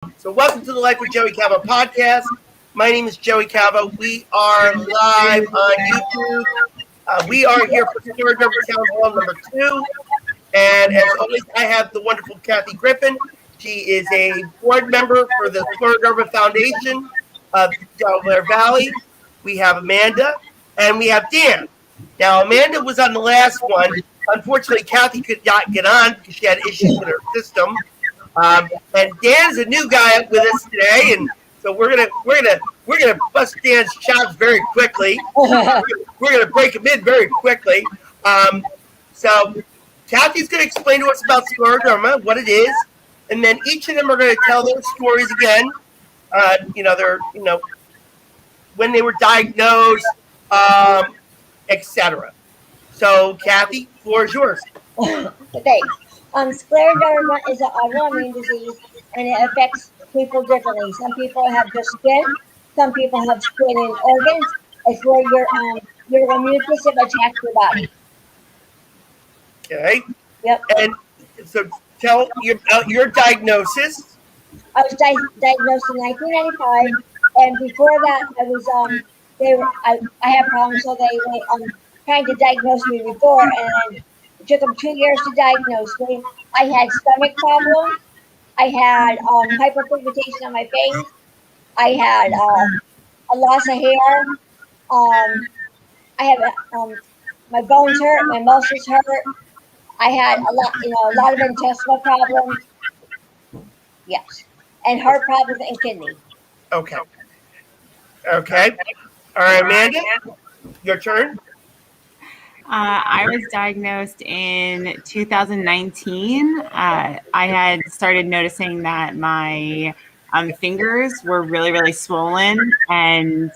So welcome to the Life with Joey Calvo podcast. My name is Joey Calvo. We are live on YouTube. We are here for Scleroderma Town Hall number 2. And as always, I have the wonderful Kathy Griffin. She is a board member for the Scleroderma Foundation of Delaware Valley. We have Amanda and we have Dan. Now, Amanda was on the last one. Unfortunately, Kathy could not get on because she had issues with her system. And Dan's a new guy with us today, and so we're gonna bust Dan's chops very quickly. We're gonna break him in very quickly. So Kathy's gonna explain to us about scleroderma, what it is, and then each of them are gonna tell their stories again. When they were diagnosed, etc. So Kathy, floor is yours. Okay. Scleroderma is an autoimmune disease, and it affects people differently. Some people have just skin. Some people have skin and organs. It's where your immune system attacks your body. Okay. Yep. And so tell your diagnosis. I was diagnosed in 1995, and before that, I had problems, so they were trying to diagnose me before, and it took them 2 years to diagnose me. I had stomach problems. I had hyperpigmentation on my face. I had a loss of hair. I have my bones hurt. My muscles hurt. I had a lot of intestinal problems. Yes, and heart problems and kidney. Okay. All right, Amanda, your turn. I was diagnosed in 2019. I had started noticing that my fingers were really, really swollen. And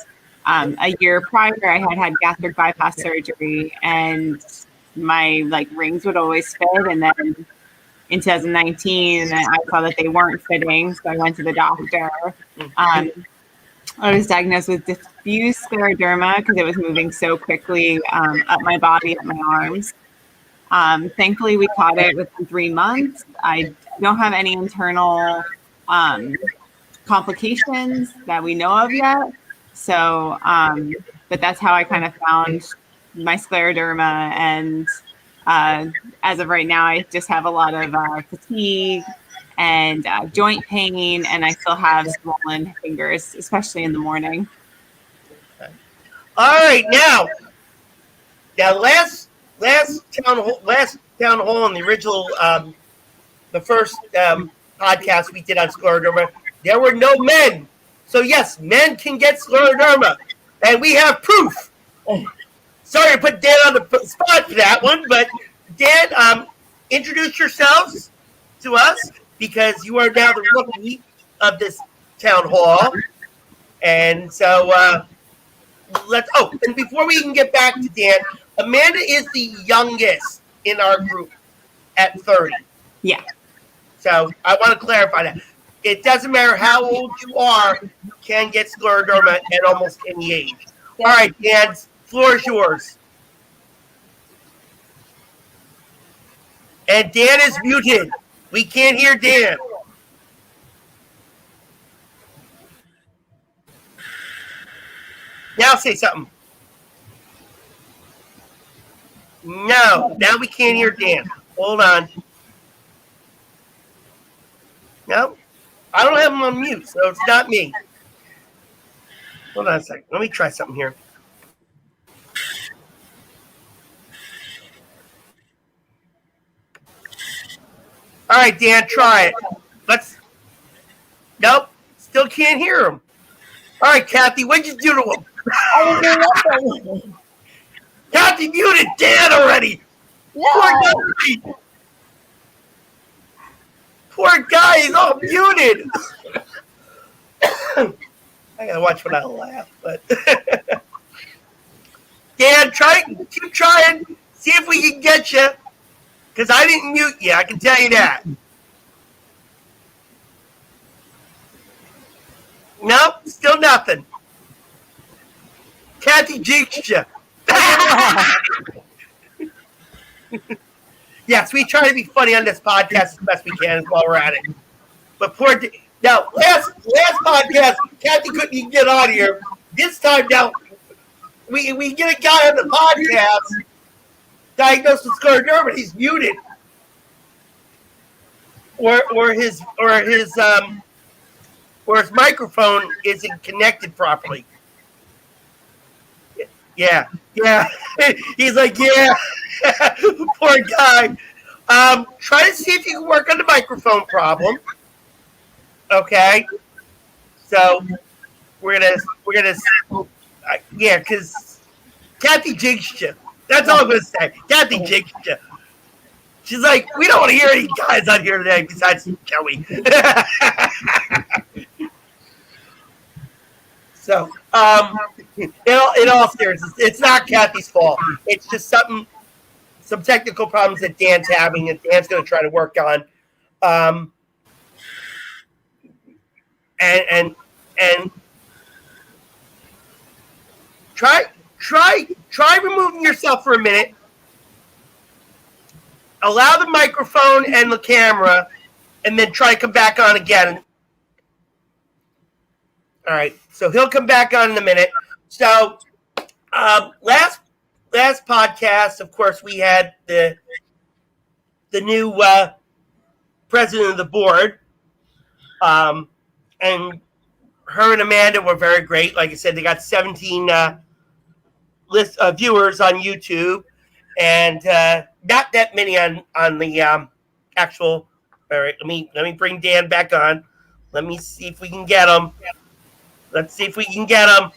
a year prior, I had gastric bypass surgery, and my rings would always fit. And then in 2019, I saw that they weren't fitting, so I went to the doctor. I was diagnosed with diffuse scleroderma because it was moving so quickly up my body, up my arms. Thankfully, we caught it within 3 months. I don't have any internal complications that we know of yet. So, but that's how I kind of found my scleroderma. And as of right now, I just have a lot of fatigue and joint pain, and I still have swollen fingers, especially in the morning. All right, now last town hall in the original the first podcast we did on scleroderma, there were no men. So yes, men can get scleroderma, and we have proof. Sorry to put Dan on the spot for that one, but Dan, introduce yourselves to us, because you are now the rookie of this town hall. And so and before we even get back to Dan, Amanda is the youngest in our group at 30. Yeah. So I want to clarify that. It doesn't matter how old you are, you can get scleroderma at almost any age. Yeah. All right, Dan, floor is yours. And Dan is muted. We can't hear Dan. Now say something. No, now we can't hear Dan. Hold on. No, I don't have him on mute, so it's not me. Hold on a second. Let me try something here. All right, Dan, try it. Nope, still can't hear him. All right, Kathy, what'd you do to him? I didn't do nothing. Kathy muted Dan already. No. Poor guy, he's all muted. I gotta watch when I laugh, but Dan, keep trying, see if we can get you. Because I didn't mute you, I can tell you that. Nope, still nothing. Kathy jinxed you. Yes, we try to be funny on this podcast as best we can while we're at it. But poor Now, last podcast, Kathy couldn't even get on here. This time now, we get a guy on the podcast diagnosed with scleroderma. He's muted, or his microphone isn't connected properly. Yeah. He's like, yeah. Poor guy. Try to see if you can work on the microphone problem. Okay. So we're gonna yeah, because Kathy jinxed you. That's all I'm gonna say. Kathy jinxed you. She's like, we don't want to hear any guys on here today besides Joey. So, in all seriousness, it's not Kathy's fault. It's just some technical problems that Dan's having, and Dan's going to try to work on. And try removing yourself for a minute. Allow the microphone and the camera, and then try to come back on again. All right, so he'll come back on in a minute. So, last podcast, of course, we had the new president of the board, and her and Amanda were very great. Like I said, they got 17 viewers on YouTube, and not that many on the actual. All right, let me bring Dan back on. Let me see if we can get him. Let's see if we can get him.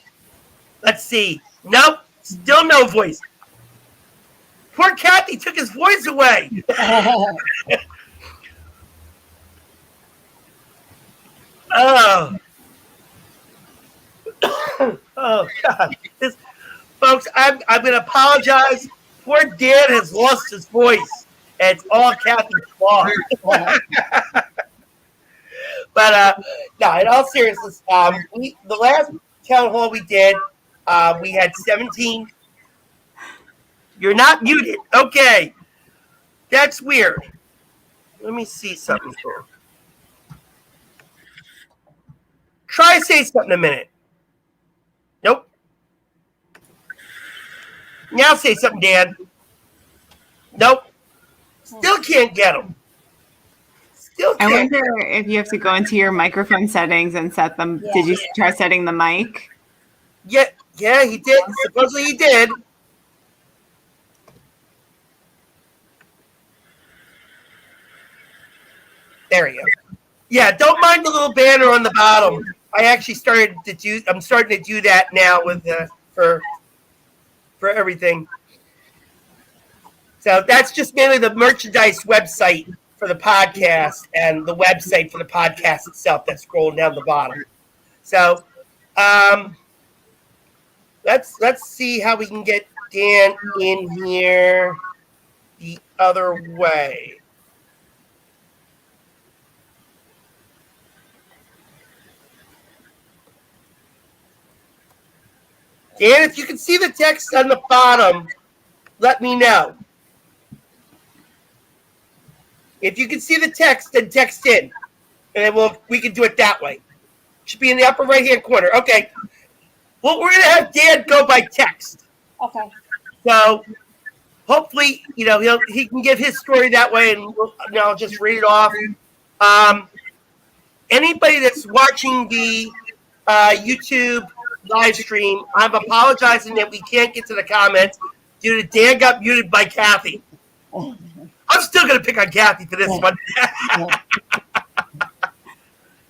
Let's see. Nope, still no voice. Poor Kathy took his voice away. Oh. Oh, God. Folks, I'm going to apologize. Poor Dan has lost his voice. And it's all Kathy's fault. But no, in all seriousness, the last town hall we did, we had 17. You're not muted. Okay. That's weird. Let me see something here. Try to say something a minute. Nope. Now say something, Dan. Nope. Still can't get him. I wonder if you have to go into your microphone settings and set them. Yeah. Did you try setting the mic? Yeah, he did. Supposedly he did. There you go. Yeah, don't mind the little banner on the bottom. I actually I'm starting to do that now with for everything. So that's just mainly the merchandise website for the podcast and the website for the podcast itself that's scrolling down the bottom. So let's see how we can get Dan in here the other way. Dan, if you can see the text on the bottom, let me know. If you can see the text, then text in. And then we can do it that way. It should be in the upper right-hand corner. Okay. Well, we're going to have Dan go by text. Okay. So, hopefully, he can give his story that way, and I'll just read it off. Anybody that's watching the YouTube live stream, I'm apologizing that we can't get to the comments due to Dan got muted by Kathy. I'm still going to pick on Kathy for this one.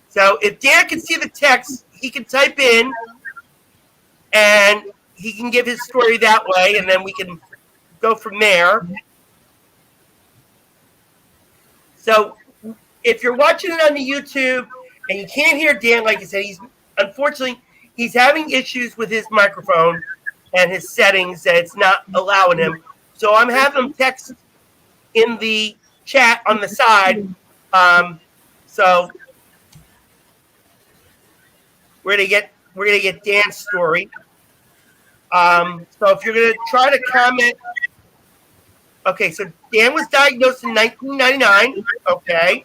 So if Dan can see the text, he can type in and he can give his story that way, and then we can go from there. So if you're watching it on the YouTube and you can't hear Dan, like I said, unfortunately he's having issues with his microphone and his settings that it's not allowing him. So I'm having him text in the chat on the side. So we're gonna get Dan's story. So if you're gonna try to comment, okay. So Dan was diagnosed in 1999. Okay.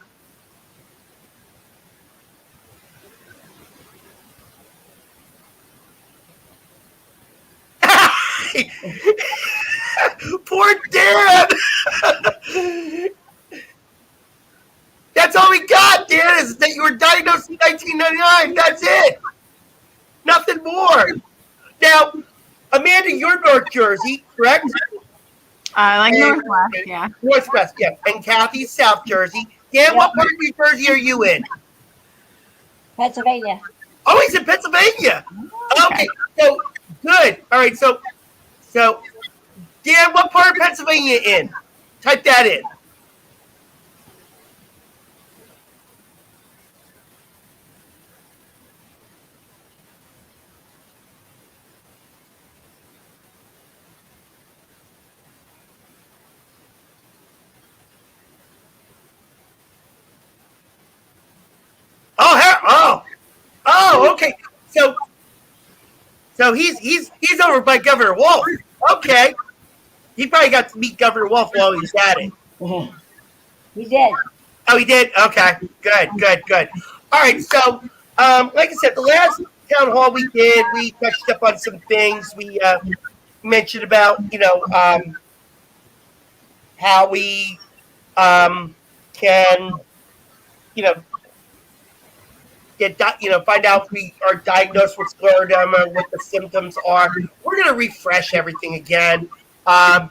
Poor Dan. That's all we got, Dan, is that you were diagnosed in 1999. That's it. Nothing more. Now, Amanda, you're North Jersey, correct? Like Northwest, yeah. Northwest, yeah. And Kathy's South Jersey. Dan, what part of New Jersey are you in? Pennsylvania. Oh, he's in Pennsylvania. Okay, so good. All right, so Dan, what part of Pennsylvania in? Type that in. Oh, okay. So he's over by Governor Wolf. Okay. He probably got to meet Governor Wolf while he was at it. He did. Oh, he did? Okay. Good. All right, so like I said, the last town hall we did, we touched up on some things. We mentioned about, how we can, find out if we are diagnosed with scleroderma, what the symptoms are. We're going to refresh everything again. And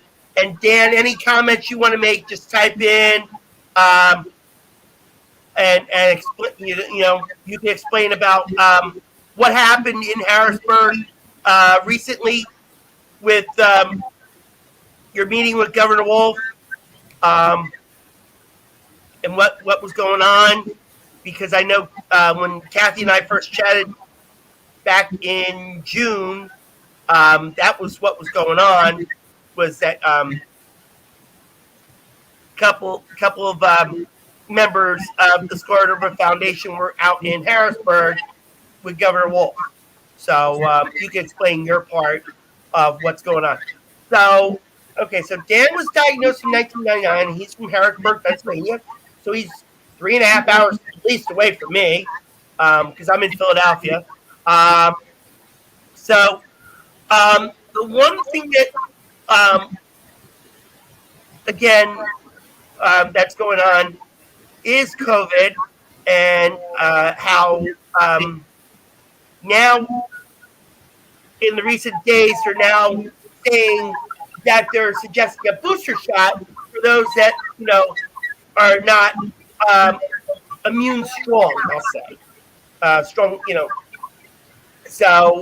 Dan, any comments you want to make, just type in and explain. You can explain about what happened in Harrisburg recently with your meeting with Governor Wolf, and what was going on. Because I know when Kathy and I first chatted back in June, that was what was going on. Was that couple of members of the Scleroderma Foundation were out in Harrisburg with Governor Wolf. So you can explain your part of what's going on. So, okay, so Dan was diagnosed in 1999. He's from Harrisburg, Pennsylvania. So he's 3.5 hours at least away from me, because I'm in Philadelphia. So the one thing that, again, that's going on is COVID, and how now in the recent days they're now saying that they're suggesting a booster shot for those that are not immune strong, I'll say. Strong, So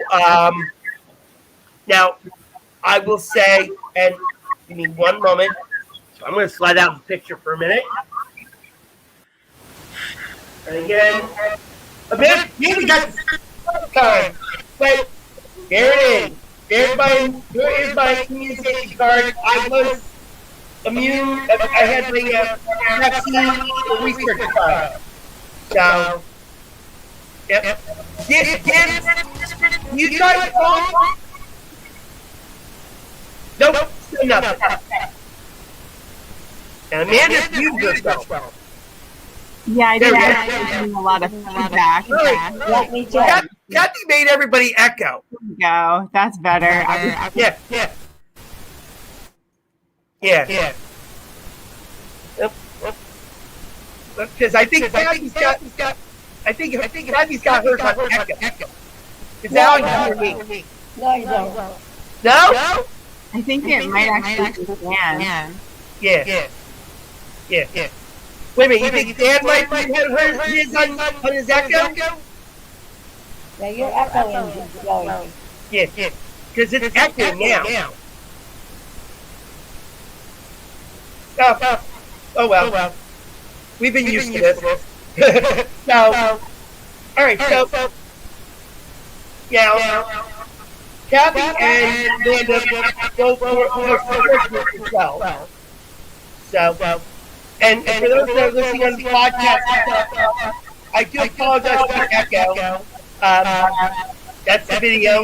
now I will say, and give me one moment. So I'm going to slide out the picture for a minute. And again, maybe got the time, but there it is. There is my immunization card. I was immune. I had the vaccine research card. So, yep. You tried to Nope, still nothing. And Amanda's viewed herself. Yeah, I did actually a lot of feedback. Yeah, me too. Kathy made everybody echo. There you go. That's better. Yeah. Because I think Kathy's got hers on echo. Is that how you hear me? No, you don't. No? I think it might actually be Dan. Yeah. Wait a minute, you think Dan might have his on his echo? Yeah, you're echoing, Joey. Yeah. Because it's echoing now. Oh well. We've been used to this. So, all right. So, yeah. Kathy and Amanda both were as well. So, and for those that are listening on the podcast, I do apologize for the echo. That's the video.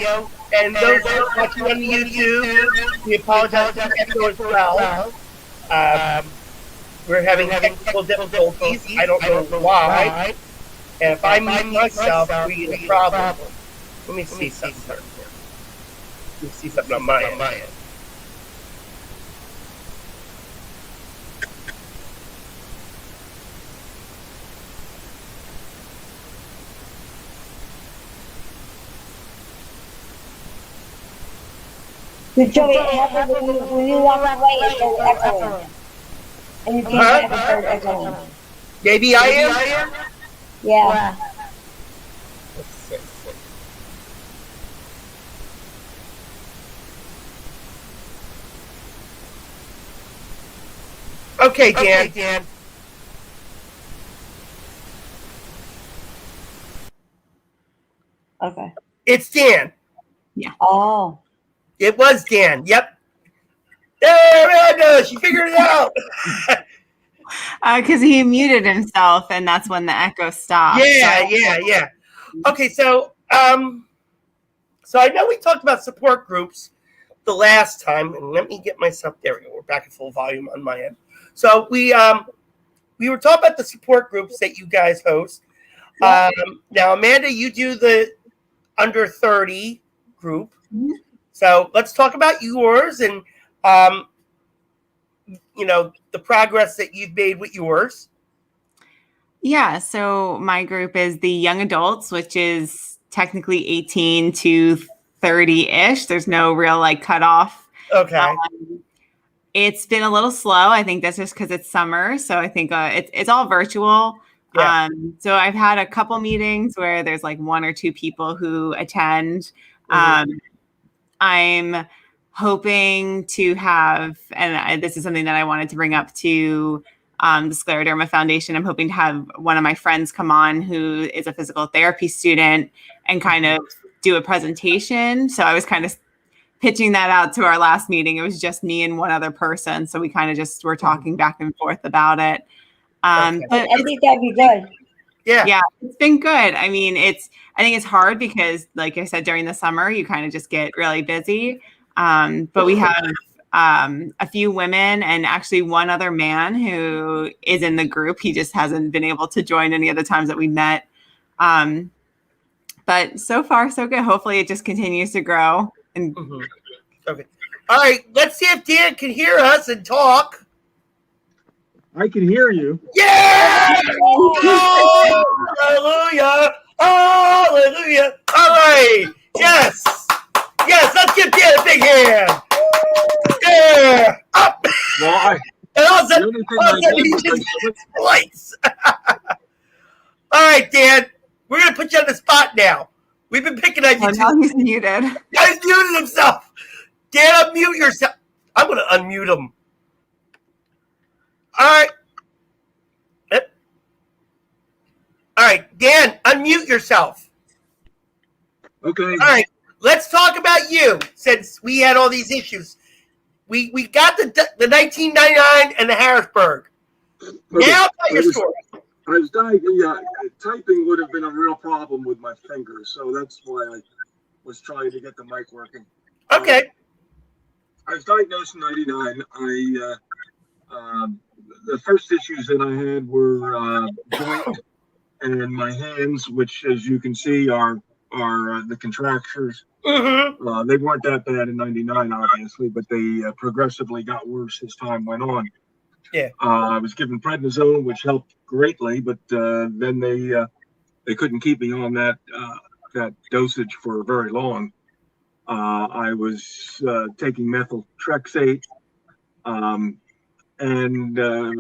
And those that are watching on YouTube, we apologize for the echo as well. We're having technical difficulties. I don't know why. And if I mute myself, we get a problem. Let me see something. You see something on my end. So Joey, it happened when you walked away, it started echoing. And you came back and started echoing. Maybe I am? Yeah. Let's see. Okay, Dan. Okay. It's Dan. Oh. It was Dan. Yep. There it goes. She figured it out. Because he muted himself, and that's when the echo stopped. Yeah. Okay, so I know we talked about support groups the last time, and let me get myself there. We go. We're back at full volume on my end. So we were talking about the support groups that you guys host. Yeah. Now, Amanda, you do the under 30 group. Mhm. So let's talk about yours and the progress that you've made with yours. Yeah, so my group is the young adults, which is technically 18 to 30-ish. There's no real cutoff. Okay. It's been a little slow. I think that's just because it's summer. So I think it's all virtual. Yeah. So I've had a couple meetings where there's one or two people who attend. I'm hoping to have, and this is something that I wanted to bring up to the Scleroderma Foundation. I'm hoping to have one of my friends come on who is a physical therapy student and kind of do a presentation. So I was kind of pitching that out to our last meeting. It was just me and one other person. So we kind of just were talking back and forth about it. But I think that'd be good. Yeah. It's been good. I mean, I think it's hard because, like I said, during the summer, you kind of just get really busy. But we have a few women and actually one other man who is in the group. He just hasn't been able to join any of the times that we met. But so far, so good. Hopefully it just continues to grow. And Okay. All right. Let's see if Dan can hear us and talk. I can hear you. Yeah! Oh, hallelujah! Hallelujah! All right. Yes. Let's give Dan a big hand. Yeah. Up. Well, And all of a the sudden, only thing I did was I clicked. lights. All right, Dan. We're gonna put you on the spot now. We've been picking on you now too. he's muted. Guys muted himself. Dan, unmute yourself. I'm gonna unmute him. All right. Yep. All right, Dan, unmute yourself. Okay. All right, let's talk about you since we had all these issues. We got the 1999 and the Harrisburg. Okay. Now tell your story. I was diagnosed. Typing would have been a real problem with my fingers, so that's why I was trying to get the mic working. Okay. I was diagnosed in '99. The first issues that I had were joint and my hands, which, as you can see, are the contractures. Mm-hmm. They weren't that bad in '99, obviously, but they progressively got worse as time went on. Yeah. I was given prednisone, which helped greatly, but then they couldn't keep me on that dosage for very long. I was taking methotrexate, and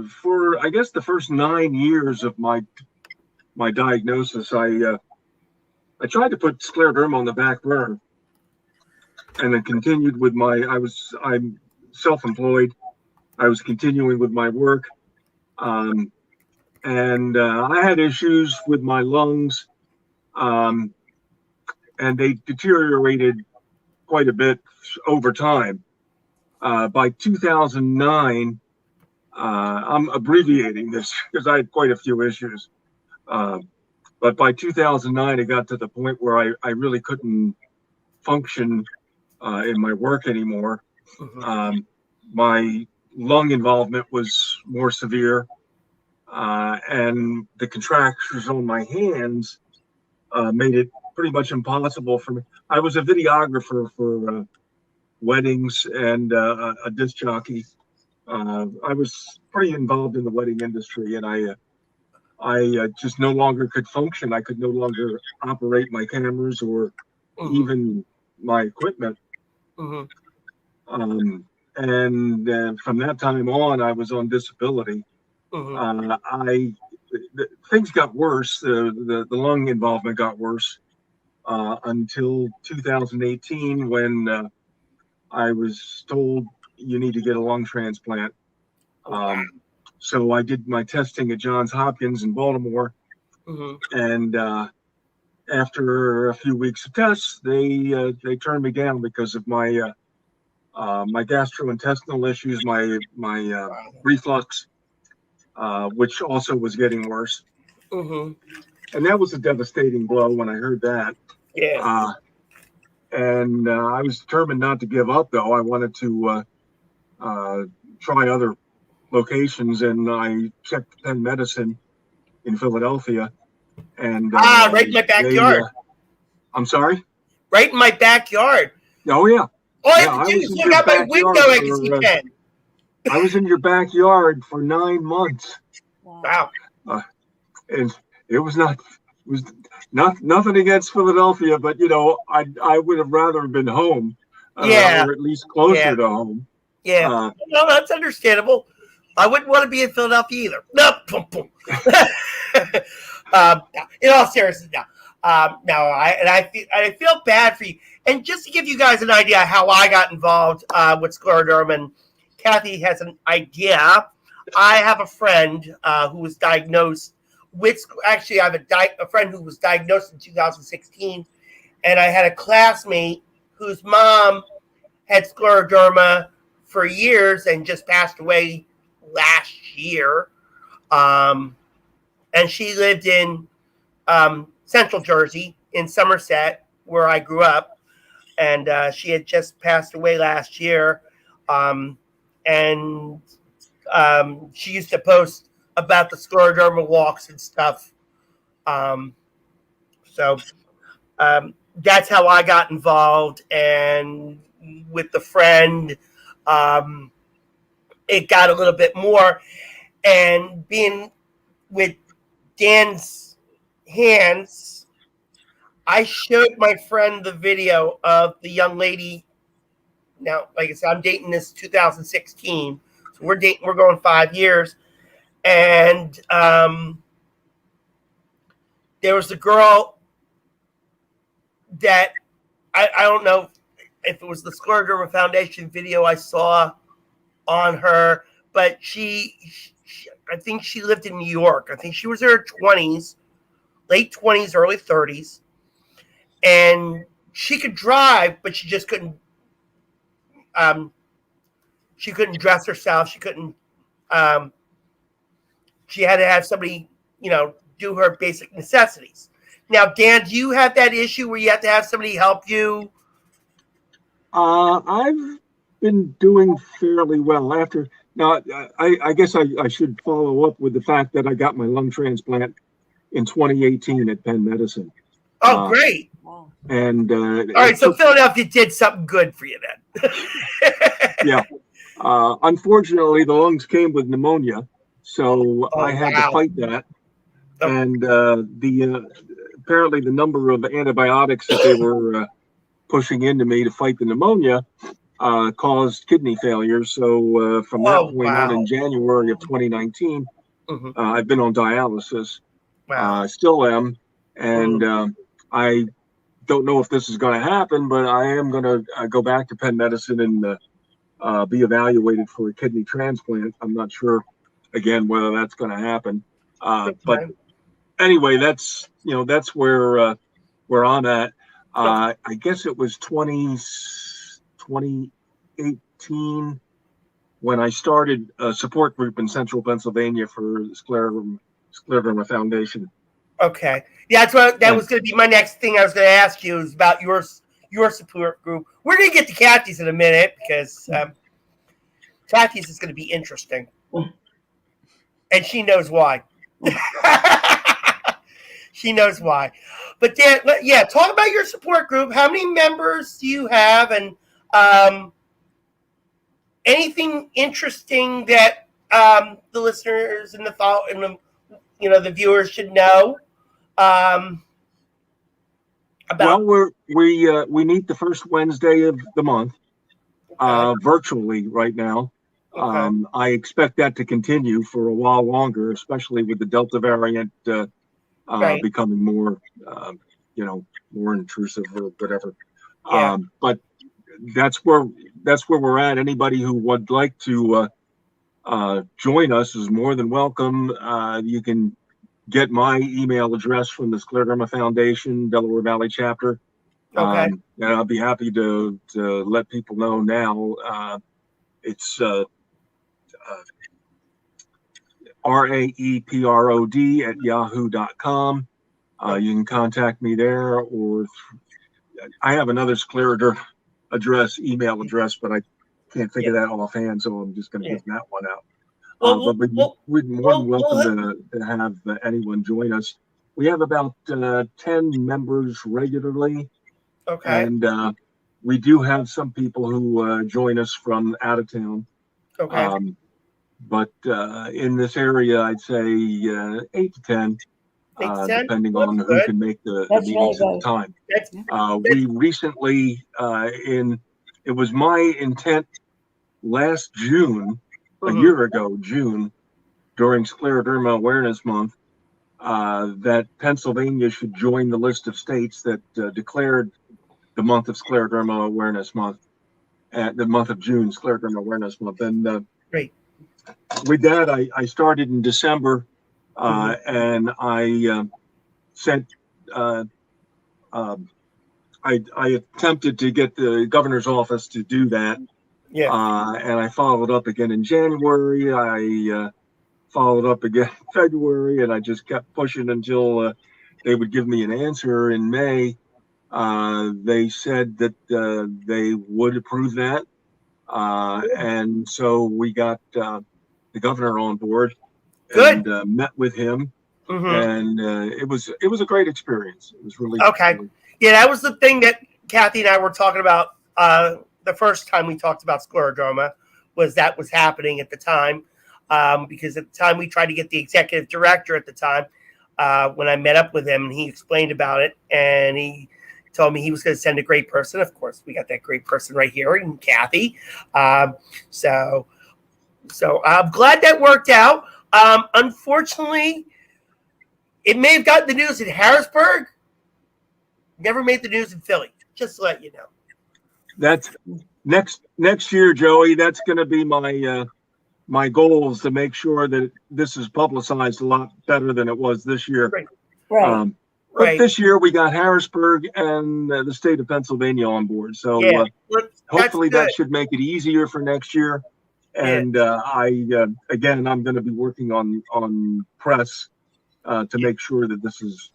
for I guess the first 9 years of my diagnosis, I tried to put scleroderma on the back burner, and then continued with I'm self-employed. I was continuing with my work, and I had issues with my lungs, and they deteriorated quite a bit over time. By 2009, I'm abbreviating this because I had quite a few issues. But by 2009, it got to the point where I really couldn't function in my work anymore. My lung involvement was more severe, and the contractures on my hands made it pretty much impossible for me. I was a videographer for weddings and a disc jockey. I was pretty involved in the wedding industry, and I just no longer could function. I could no longer operate my cameras or even my equipment. And from that time on, I was on disability. Things got worse. The lung involvement got worse until 2018, when I was told you need to get a lung transplant. So I did my testing at Johns Hopkins in Baltimore, and after a few weeks of tests, they turned me down because of my gastrointestinal issues, my reflux, which also was getting worse. And that was a devastating blow when I heard that. Yeah. And I was determined not to give up, though. I wanted to try other locations, and I checked Penn Medicine in Philadelphia. And right in my backyard. I'm sorry? Right in my backyard. Oh, yeah. All I have to do is look out my window, I can see Penn. I was in your backyard for 9 months. Wow. And it was nothing against Philadelphia, but I would have rather been home, or at least closer to home. Yeah, no, that's understandable. I wouldn't want to be in Philadelphia either. No, in all seriousness, no. I feel bad for you. And just to give you guys an idea how I got involved with scleroderma, and Kathy has an idea. I have a friend who was diagnosed with. Actually, I have a friend who was diagnosed in 2016, and I had a classmate whose mom had scleroderma for years and just passed away last year. And she lived in Central Jersey in Somerset, where I grew up. And she had just passed away last year. And she used to post about the scleroderma walks and stuff. So that's how I got involved. And with the friend, it got a little bit more. And being with Dan's hands, I showed my friend the video of the young lady. Now, like I said, I'm dating this 2016. So we're going 5 years. And there was a girl that I don't know if it was the Scleroderma Foundation video I saw on her, but I think she lived in New York. I think she was in her 20s, late 20s, early 30s. And she could drive, but she just couldn't. She couldn't dress herself. She couldn't. She had to have somebody, do her basic necessities. Now, Dan, do you have that issue where you have to have somebody help you? I've been doing fairly well after. Now, I guess I should follow up with the fact that I got my lung transplant in 2018 at Penn Medicine. Oh, great. And all right, so Philadelphia did something good for you then. Yeah. Unfortunately, the lungs came with pneumonia, so I had to fight that. And apparently the number of antibiotics that they were pushing into me to fight the pneumonia caused kidney failure. So from that point on, in January of 2019, I've been on dialysis. Still am. And I don't know if this is going to happen, but I am going to go back to Penn Medicine and be evaluated for a kidney transplant. I'm not sure, again, whether that's going to happen. But anyway, that's where I'm at. I guess it was 2018 when I started a support group in Central Pennsylvania for the Scleroderma Foundation. Okay. Yeah, that was going to be my next thing I was going to ask you is about your support group. We're going to get to Kathy's in a minute because Kathy's is going to be interesting. And she knows why. She knows why. But Dan, talk about your support group. How many members do you have? And anything interesting that the listeners and the viewers should know about? Well, we meet the first Wednesday of the month, virtually right now. Okay. I expect that to continue for a while longer, especially with the Delta variant Right. becoming more, more intrusive or whatever. Yeah. But that's where we're at. Anybody who would like to join us is more than welcome. You can get my email address from the Scleroderma Foundation, Delaware Valley chapter. Okay. And I'll be happy to let people know now. It's raeprod@yahoo.com. You can contact me there, or I have another Scleroderma email address, but I can't think of that offhand, so I'm just going to give that one out. But we're more than welcome to have anyone join us. We have about 10 members regularly. Okay. And we do have some people who join us from out of town. Okay. But in this area, I'd say 8 to 10, depending on who can make the meetings at the time. We recently, it was my intent last June, a year ago, June, during Scleroderma Awareness Month, that Pennsylvania should join the list of states that declared the month of Scleroderma Awareness Month, the month of June, Scleroderma Awareness Month. And great. With that, I started in December, and I sent. I attempted to get the governor's office to do that. Yeah. And I followed up again in January. I followed up again in February, and I just kept pushing until they would give me an answer in May. They said that they would approve that. And so we got the governor on board. Good. And met with him. And it was a great experience. It was really okay. Yeah, that was the thing that Kathy and I were talking about the first time we talked about Scleroderma, was happening at the time. Because at the time we tried to get the executive director at the time when I met up with him, and he explained about it, and he told me he was going to send a great person. Of course, we got that great person right here in Kathy. So I'm glad that worked out. Unfortunately, it may have gotten the news in Harrisburg. Never made the news in Philly. Just to let you know. That's next year, Joey. That's going to be my goal, is to make sure that this is publicized a lot better than it was this year. Right. But this year we got Harrisburg and the state of Pennsylvania on board. So hopefully that should make it easier for next year. And I'm going to be working on press to make sure that this is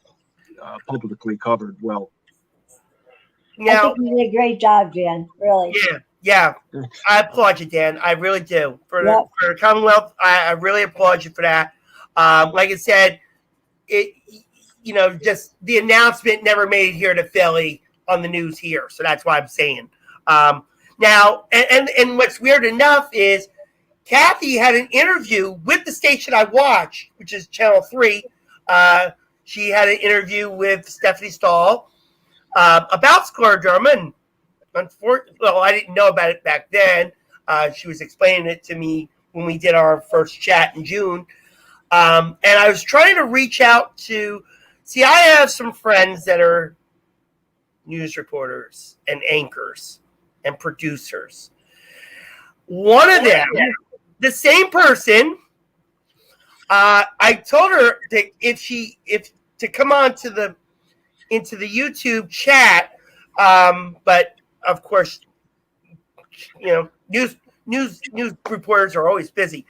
publicly covered well. Now, I think you did a great job, Jan. Really. Yeah. I applaud you, Dan. I really do. For the Commonwealth, I really applaud you for that. Like I said, just the announcement never made it here to Philly on the news here. So that's why I'm saying. Now, and what's weird enough is Kathy had an interview with the station I watch, which is Channel 3. She had an interview with Stephanie Stahl about Scleroderma, and I didn't know about it back then. She was explaining it to me when we did our first chat in June. And I was trying to reach out to, I have some friends that are news reporters and anchors and producers. One of them, the same person, I told her that to come on into the YouTube chat, but of course, news reporters are always busy,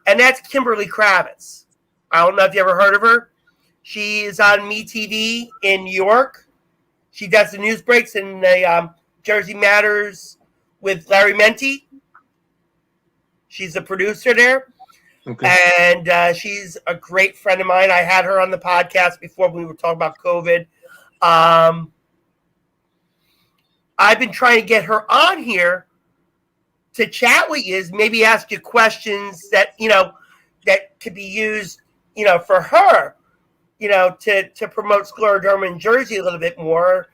and that's Kimberly Kravitz. I don't know if you ever heard of her. She is on MeTV in New York. She does the news breaks in the Jersey Matters with Larry Menti. She's a producer there. Okay. And she's a great friend of mine. I had her on the podcast before when we were talking about COVID. I've been trying to get her on here to chat with you is maybe ask you questions that, that could be used, for her, to promote scleroderma in Jersey a little bit more.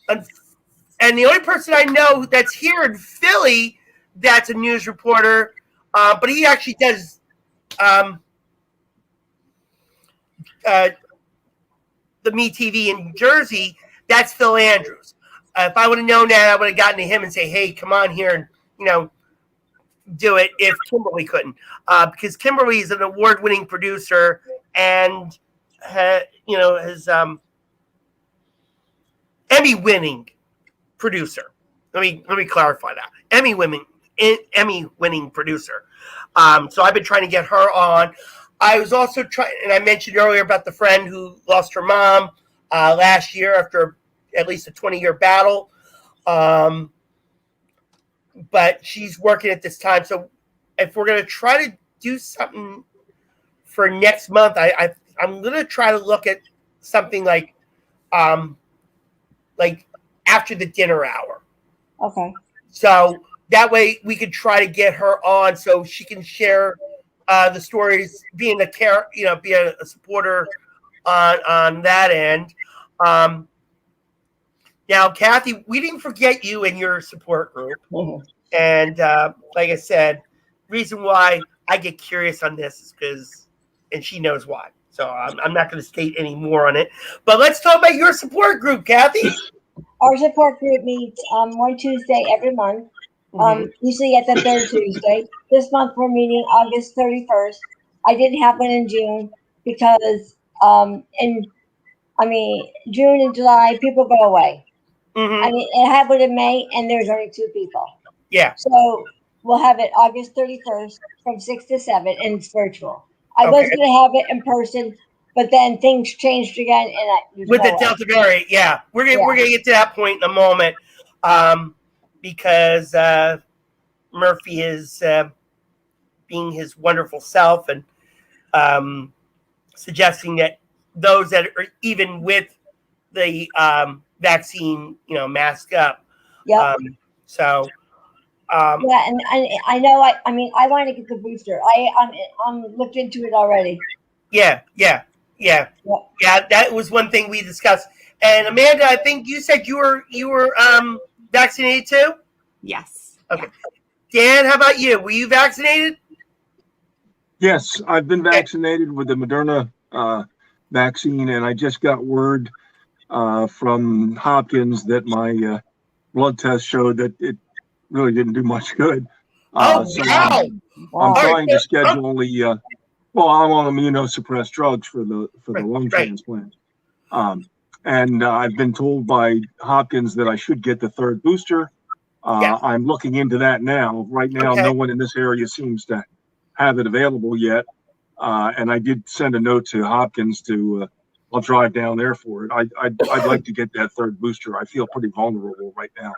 And the only person I know that's here in Philly that's a news reporter, but he actually does the Me TV in Jersey, that's Phil Andrews. If I would have known that, I would have gotten to him and say, hey, come on here and, do it if Kimberly couldn't. Because Kimberly is an award-winning producer and, is Emmy-winning producer. Let me clarify that. Emmy-winning producer. So I've been trying to get her on. I was also trying, and I mentioned earlier about the friend who lost her mom last year after at least a 20-year battle. But she's working at this time. So if we're going to try to do something for next month, I'm going to try to look at something like after the dinner hour. Okay. So that way we could try to get her on so she can share the stories, being a supporter on that end. Now, Kathy, we didn't forget you and your support group. Mm-hmm. And like I said, reason why I get curious on this is because, and she knows why. So I'm not going to state any more on it. But let's talk about your support group, Kathy. Our support group meets one Tuesday every month, usually at the third Tuesday. This month we're meeting August 31st. I didn't have one in June because June and July, people go away. Mm-hmm. I had one in May, and there's only 2 people. Yeah. So we'll have it August 31st from 6 to 7, and it's virtual. I was going to have it in person, but then things changed again, and with the Delta variant, yeah, we're gonna get to that point in a moment, because Murphy is being his wonderful self and suggesting that those that are even with the vaccine, mask up. Yeah. Yeah, and I know. I want to get the booster. I'm looked into it already. Yeah. That was one thing we discussed. And Amanda, I think you said you were vaccinated too. Yes. Okay. Yeah. Dan, how about you? Were you vaccinated? Yes, I've been vaccinated with the Moderna vaccine, and I just got word from Hopkins that my blood test showed that it really didn't do much good. Wow! I'm trying to schedule the. Well, I'm on immunosuppressed drugs for the lung transplant, and I've been told by Hopkins that I should get the 3rd booster. I'm looking into that now. Right now, no one in this area seems to have it available yet, and I did send a note to Hopkins to. I'll drive down there for it. I'd like to get that 3rd booster. I feel pretty vulnerable right now.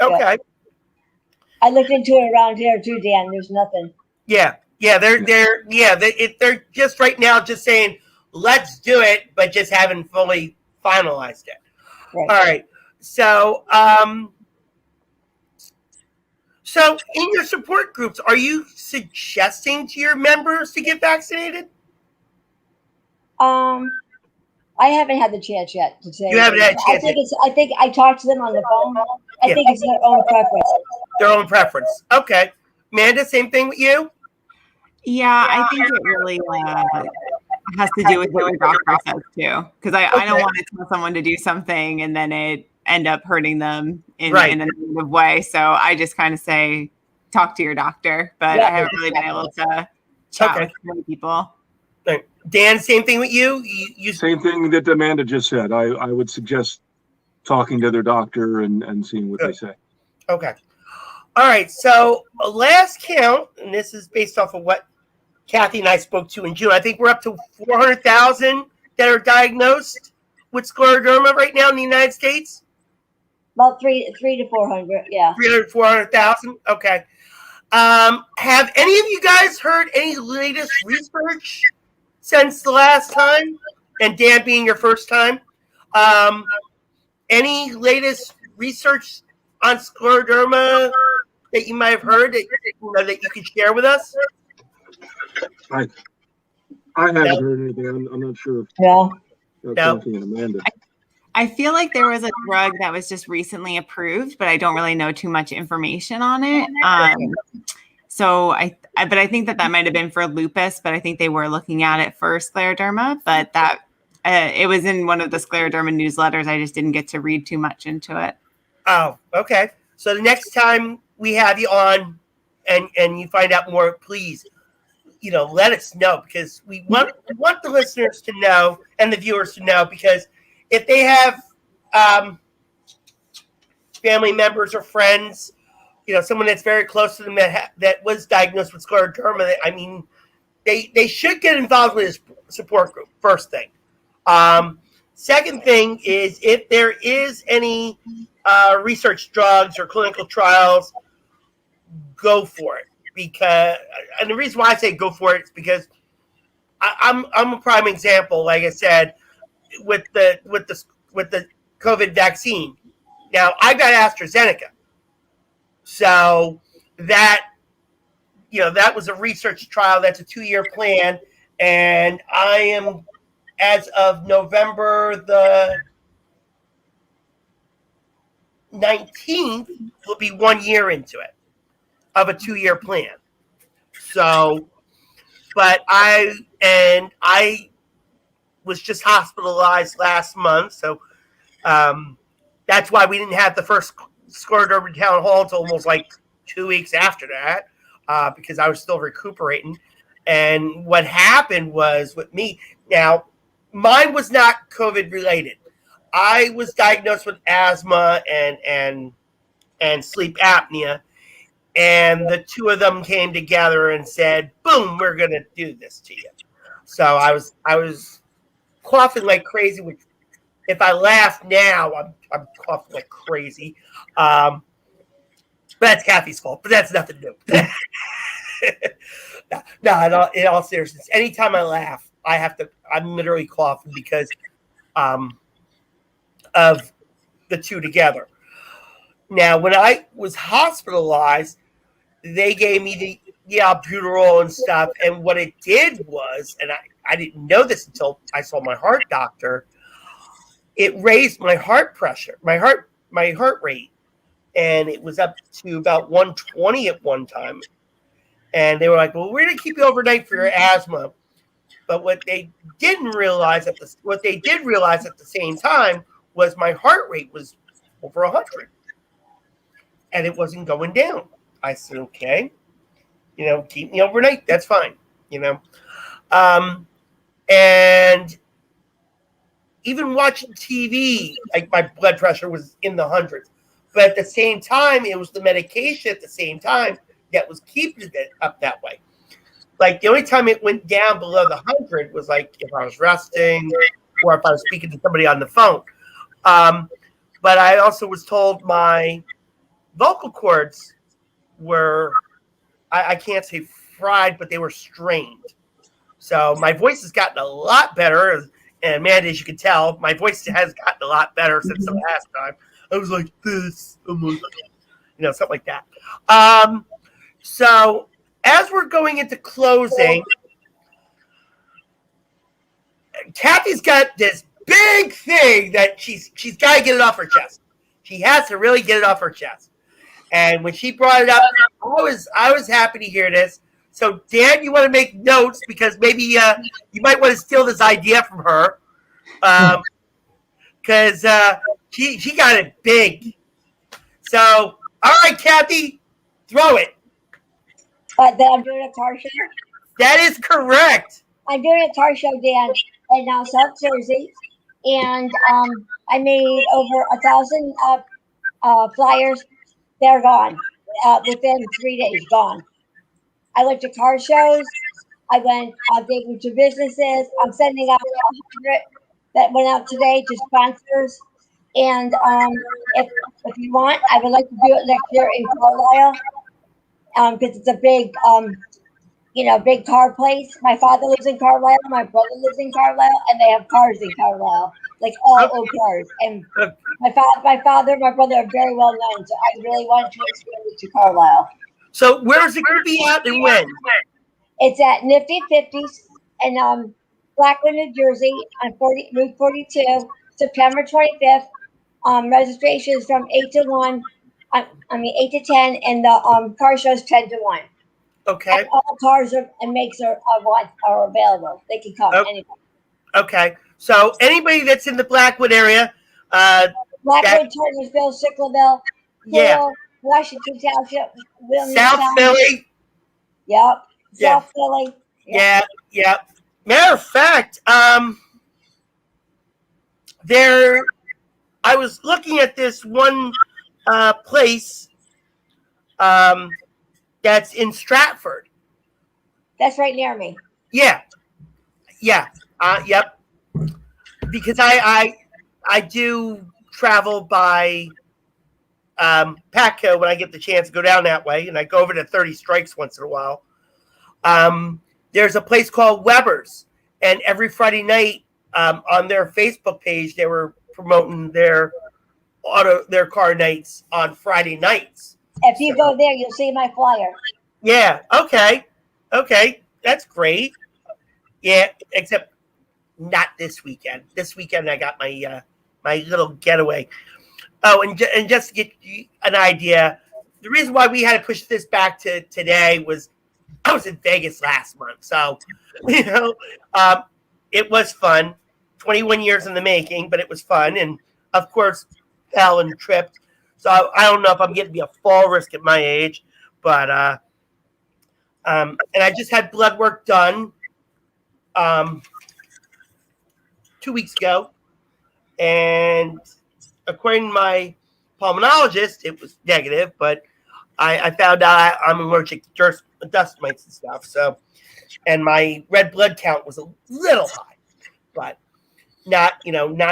Okay. Yeah. I looked into it around here too, Dan. There's nothing. Yeah. They're just right now just saying let's do it, but just haven't fully finalized it. Right. All right. So in your support groups, are you suggesting to your members to get vaccinated? I haven't had the chance yet to say. You haven't had a chance. I think I talked to them on the phone. I think it's their own preference. Their own preference. Okay. Amanda, same thing with you? Yeah, I think it really has to do with what your doctor says too. Because I don't want to tell someone to do something and then it end up hurting them in a negative way. So I just kind of say, talk to your doctor. But I haven't really been able to chat with many people. Dan, same thing with you? Same thing that Amanda just said. I would suggest talking to their doctor and seeing what they say. Okay. All right. So last count, and this is based off of what Kathy and I spoke to in June. I think we're up to 400,000 that are diagnosed with scleroderma right now in the United States. About 300 to 400, yeah. 300, 400,000. Okay. Have any of you guys heard any latest research since the last time? And Dan being your first time, any latest research on scleroderma that you might have heard that you could share with us? I haven't heard anything. I'm not sure. No. Kathy and Amanda. I feel like there was a drug that was just recently approved, but I don't really know too much information on it. But I think that might have been for lupus, but I think they were looking at it for scleroderma, but that it was in one of the scleroderma newsletters. I just didn't get to read too much into it. Oh, okay. So the next time we have you on and you find out more, please, let us know, because we want the listeners to know and the viewers to know, because if they have family members or friends, someone that's very close to them that was diagnosed with scleroderma, I mean, they should get involved with this support group, first thing. Second thing is, if there is any research drugs or clinical trials, go for it. And the reason why I say go for it is because I'm a prime example, like I said, with the COVID vaccine. Now, I got AstraZeneca. So that was a research trial. That's a 2-year plan. And I am, as of November the 19th, will be 1 year into it of a 2-year plan. So, but I was just hospitalized last month. So that's why we didn't have the first Scleroderma Town Hall until almost like 2 weeks after that, because I was still recuperating. And what happened was with me, now, mine was not COVID related. I was diagnosed with asthma and sleep apnea, and the two of them came together and said, "Boom, we're going to do this to you." So I was coughing like crazy, which, if I laugh now, I'm coughing like crazy. But that's Kathy's fault. But that's nothing new. No. In all seriousness, anytime I laugh, I'm literally coughing because of the two together. Now, when I was hospitalized, they gave me the albuterol and stuff, and what it did was, and I didn't know this until I saw my heart doctor, it raised my heart pressure, my heart rate, and it was up to about 120 at one time. And they were like, "Well, we're going to keep you overnight for your asthma." But what they did realize at the same time was my heart rate was over 100, and it wasn't going down. I said, "Okay, keep me overnight. That's fine." And even watching TV, like, my blood pressure was in the hundreds. But at the same time, it was the medication at the same time that was keeping it up that way. Like, the only time it went down below the 100 was like if I was resting or if I was speaking to somebody on the phone. But I also was told my vocal cords were, I can't say fried, but they were strained. So my voice has gotten a lot better. And Amanda, as you can tell, my voice has gotten a lot better since the last time. I was like this, something like that. So as we're going into closing, Kathy's got this big thing that she's got to get it off her chest. She has to really get it off her chest. And when she brought it up, I was happy to hear this. So, Dan, you want to make notes, because maybe you might want to steal this idea from her, because she got it big. So, all right, Kathy, throw it. That I'm doing a car show. That is correct. I'm doing a car show, Dan, in South Jersey, and I made over 1,000 flyers. They're gone within 3 days. Gone. I went to car shows. I gave them to businesses. I'm sending out 100 that went out today to sponsors. And if you want, I would like to do it next year in Carlisle, because it's a big, big car place. My father lives in Carlisle. My brother lives in Carlisle, and they have cars in Carlisle. like all old cars. And my father, my brother are very well known, so I really wanted to expand it to Carlisle. So where is it going to be at and when? It's at Nifty 50s in Blackwood, New Jersey, on Route 42, September 25th. Registration is from 8 to 1. 8 to 10, and the car show's 10 to 1. Okay. And all cars and makes are available. They can come. Okay. Anybody. Okay. So anybody that's in the Blackwood area, Blackwood, Turnersville, Sicklerville, yeah, Washington Township, South Philly. Yep. Yeah. South Philly. Yep. Yeah. Matter of fact, I was looking at this one place that's in Stratford. That's right near me. Yeah. Yep. Because I do travel by Patco when I get the chance to go down that way, and I go over to 30 Strikes once in a while. There's a place called Weber's, and every Friday night on their Facebook page, they were promoting their car nights on Friday nights. If you go there, you'll see my flyer. Yeah. Okay. That's great. Yeah. Except not this weekend. This weekend I got my my little getaway. Oh, and just to get you an idea, the reason why we had to push this back to today was I was in Vegas last month, so it was fun. 21 years in the making, but it was fun, and of course fell and tripped. So I don't know if I'm getting to be a fall risk at my age, but and I just had blood work done 2 weeks ago, and according to my pulmonologist, it was negative, but I found out I'm allergic to dust mites and stuff. So, and my red blood count was a little high, but not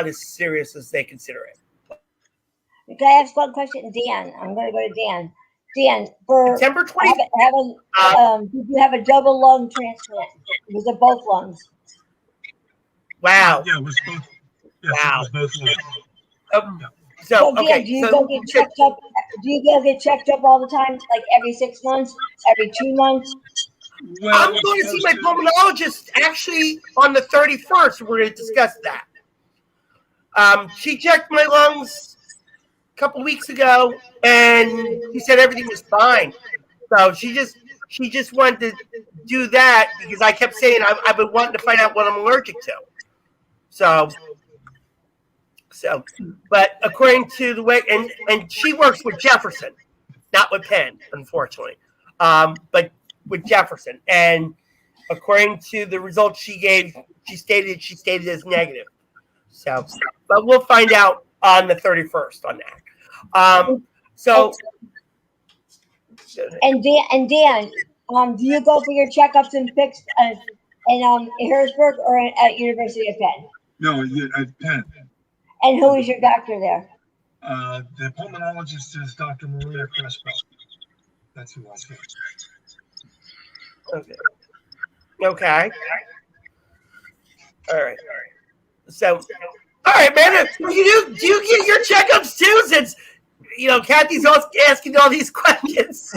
as serious as they consider it. Can I ask one question, Dan? I'm going to go to Dan. Dan, for September 20th. did you have a double lung transplant? Was it both lungs? Wow. Yeah, it was both. Yes, Wow. It was both lungs. So Dan, okay. do you go get checked up? Do you go get checked up all the time, like every 6 months, every 2 months? Well, I'm going to see my pulmonologist actually on the 31st. We're going to discuss that. She checked my lungs a couple weeks ago, and she said everything was fine. So she just wanted to do that because I kept saying I've been wanting to find out what I'm allergic to. So, but according to the way, and she works with Jefferson, not with Penn, unfortunately, but with Jefferson. And according to the results she gave, she stated as negative. So, but we'll find out on the 31st on that. And Dan, do you go for your checkups in Harrisburg or at University of Penn? No, at Penn. And who is your doctor there? The pulmonologist is Dr. Maria Crespo. That's who I think. Okay. All right. So, all right, man. Do you get your checkups too? Since Kathy's asking all these questions.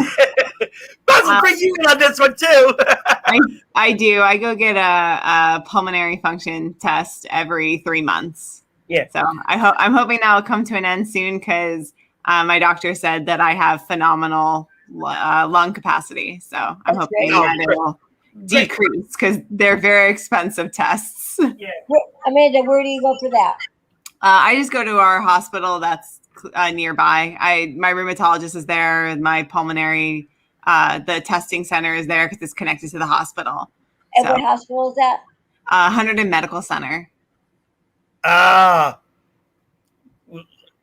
Must bring you in on this one too. I do. I go get a pulmonary function test every 3 months. Yeah. So I'm hoping that will come to an end soon because my doctor said that I have phenomenal lung capacity. So I'm hoping that it will decrease because they're very expensive tests. Yeah. Amanda, where do you go for that? I just go to our hospital that's nearby. My rheumatologist is there. My pulmonary, the testing center is there because it's connected to the hospital. And what hospital is that? 100 Medical Center. I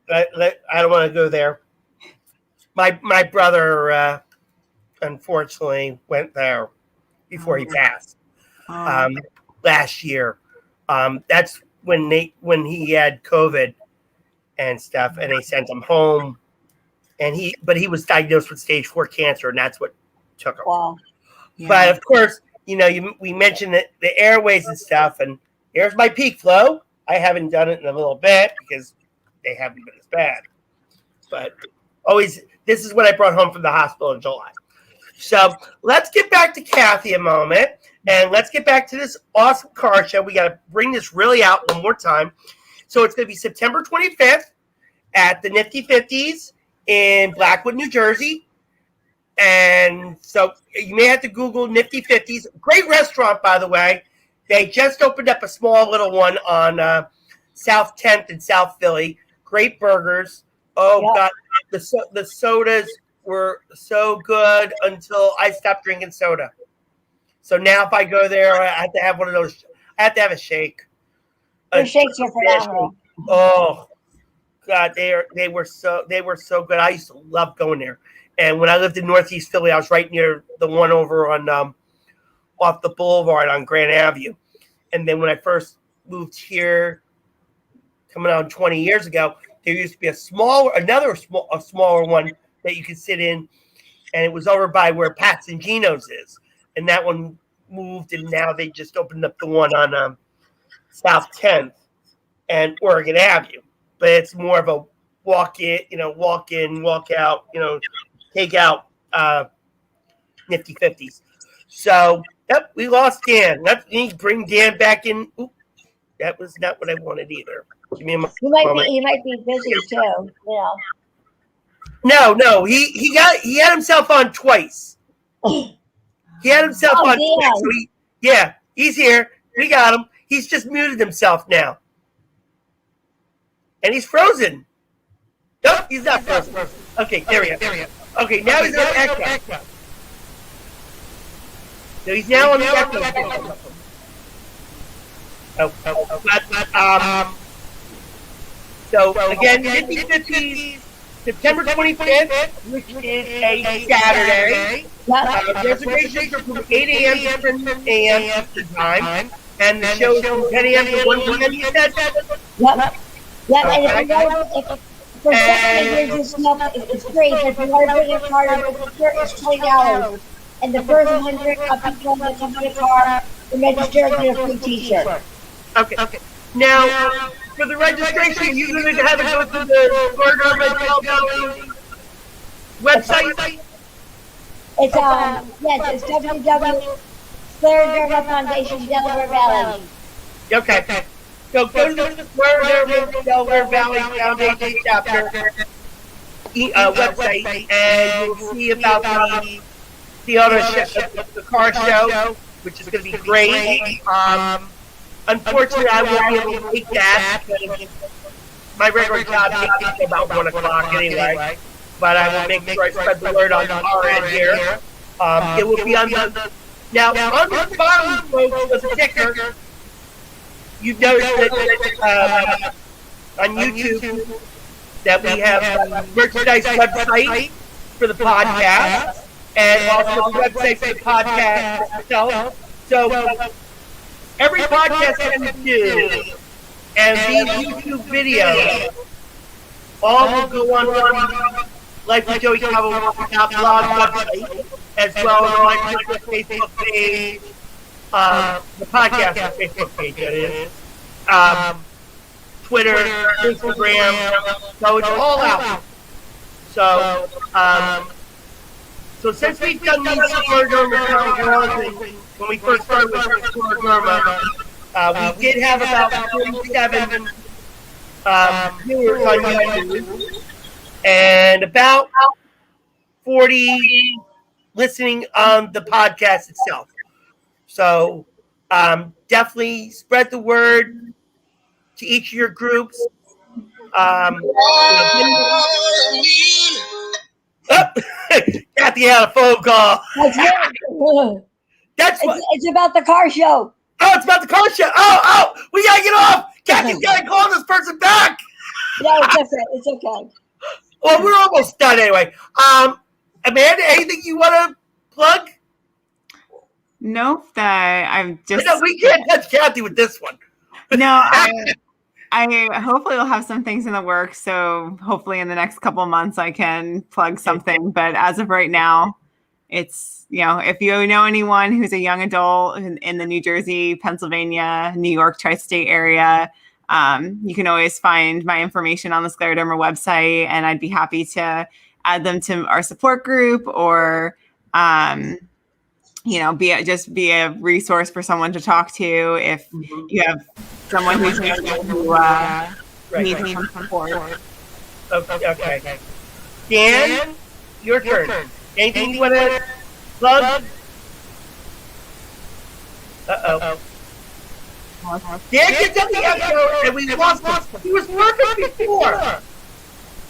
don't want to go there. My brother unfortunately went there before he passed last year. That's when he had COVID and stuff, and they sent him home. But he was diagnosed with stage 4 cancer, and that's what took him. Wow. Yeah. But of course, we mentioned that the airways and stuff, and here's my peak flow. I haven't done it in a little bit because they haven't been as bad. But always, this is what I brought home from the hospital in July. So let's get back to Kathy a moment, and let's get back to this awesome car show. We got to bring this really out one more time. So it's going to be September 25th at the Nifty 50s in Blackwood, New Jersey. And so you may have to Google Nifty 50s. Great restaurant, by the way. They just opened up a small little one on South 10th in South Philly. Great burgers. Oh, God. The sodas were so good until I stopped drinking soda. So now if I go there, I have to have one of those. I have to have a shake. The shakes are phenomenal. Oh, God, they were so good. I used to love going there. And when I lived in Northeast Philly, I was right near the one over on off the boulevard on Grand Avenue. And then when I first moved here, coming on 20 years ago, there used to be a smaller one that you could sit in, and it was over by where Pat's and Gino's is. And that one moved, and now they just opened up the one on South 10th and Oregon Avenue. But it's more of a walk in, walk out, take out Nifty 50s. So, yep, we lost Dan. Let me bring Dan back in. Oop, that was not what I wanted either. Give me a moment. He might be busy too. No, he had himself on twice. He had himself on twice. So he's here. We got him. He's just muted himself now. And he's frozen. Nope, he's not frozen. Okay, there we go. Okay, now he's on echo. So he's now on the echo. So again, 50/50, September 25th, which is a Saturday. Reservations are from 8 a.m. to 10 a.m. Eastern time, and the show is from 10 a.m. to 1 p.m. You said? Yep. And for 7 years it's free. But if you want to bring a car, it's $20. And the first 100 people that come to the car and register get a free T-shirt. Okay. Now, for the registration, you're going to have to go to the Scleroderma Town Hall website? It's www.Scleroderma Foundation, Delaware Valley. Okay. So go to the Scleroderma Delaware Valley Foundation chapter website, and you'll see about the other the car show, which is going to be great. Unfortunately, I won't be able to take that because my regular job takes me about 1 o'clock anyway. But I will make sure I spread the word on our end here. It will be on the the bottom, folks, of the ticker. You notice that on YouTube that we have a merchandise website for the podcast, and also the website for the podcast itself. So every podcast that we do and these YouTube videos all will go on Life with Joey Cabo blog website, as well as my Facebook page, the podcast Facebook page, that is, Twitter, Instagram, so it's all out. So since we've done these Scleroderma Town Halls, when we first started with Scleroderma, we did have about 47 viewers on YouTube and about 40 listening on the podcast itself. So definitely spread the word to each of your groups. Kathy had a phone call. It's about the car show. Oh, it's about the car show. Oh, we gotta get off. Kathy's gotta call this person back. No, it's okay. Well, we're almost done anyway. Amanda, anything you want to plug? No, I'm just. No, we can't touch Kathy with this one. No, I hopefully will have some things in the works. So hopefully in the next couple of months I can plug something. But as of right now, it's, if you know anyone who's a young adult in the New Jersey, Pennsylvania, New York tri-state area, You can always find my information on the Scleroderma website, and I'd be happy to add them to our support group, or be a resource for someone to talk to if you have someone who needs some support. Okay. Dan, your turn. Anything you want to plug? Uh-oh. Dan gets up the episode and we lost him. He was working before.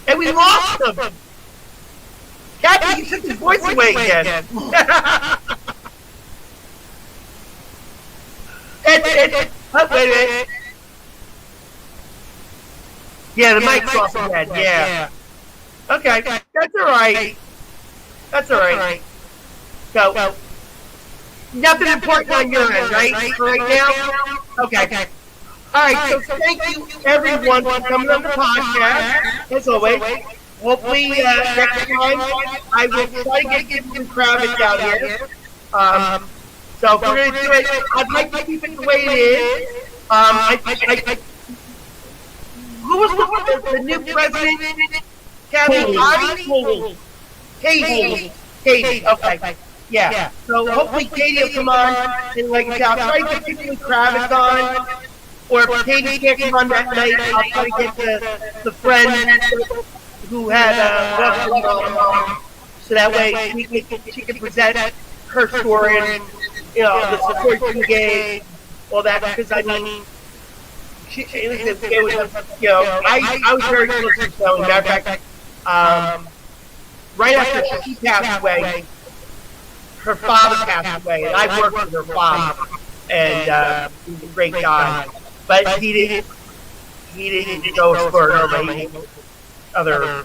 And we lost him. Kathy, you took his voice away again. Wait a minute. Yeah, the mic's off again. Yeah. Okay, that's all right. So, nothing important on your end, right? For right now? Okay. All right, so thank you, everyone, for coming on the podcast, as always. Hopefully, next time, I will try to get some Kravitz out here. So, if we're going to do it, I'd like to keep it the way it is. Who was the new president? Kathy? Katie. Okay. Yeah. So hopefully Katie will come on and I'll try to get Tiffany Kravitz on, or if Katie can't come on that night, I'll try to get the friend who had Western on, so that way she can present her story and the support she gave, all that. Because I mean, it was I was very close to Shelly. Matter of fact, right after she passed away, her father passed away, and I worked with her father, and he was a great guy, but he didn't go Scleroderma, he had other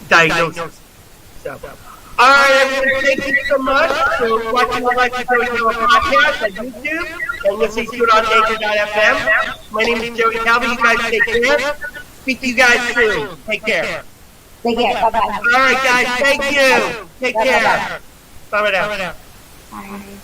diagnosis. So, all right, everyone, thank you so much for watching the Life of Joey podcast on YouTube and listening to it on Anchor.fm. My name is Joey Calvin. You guys take care. Speak to you guys soon. Take care. Take care. Bye-bye. All right, guys. Thank you. Take care. Bye now. Bye.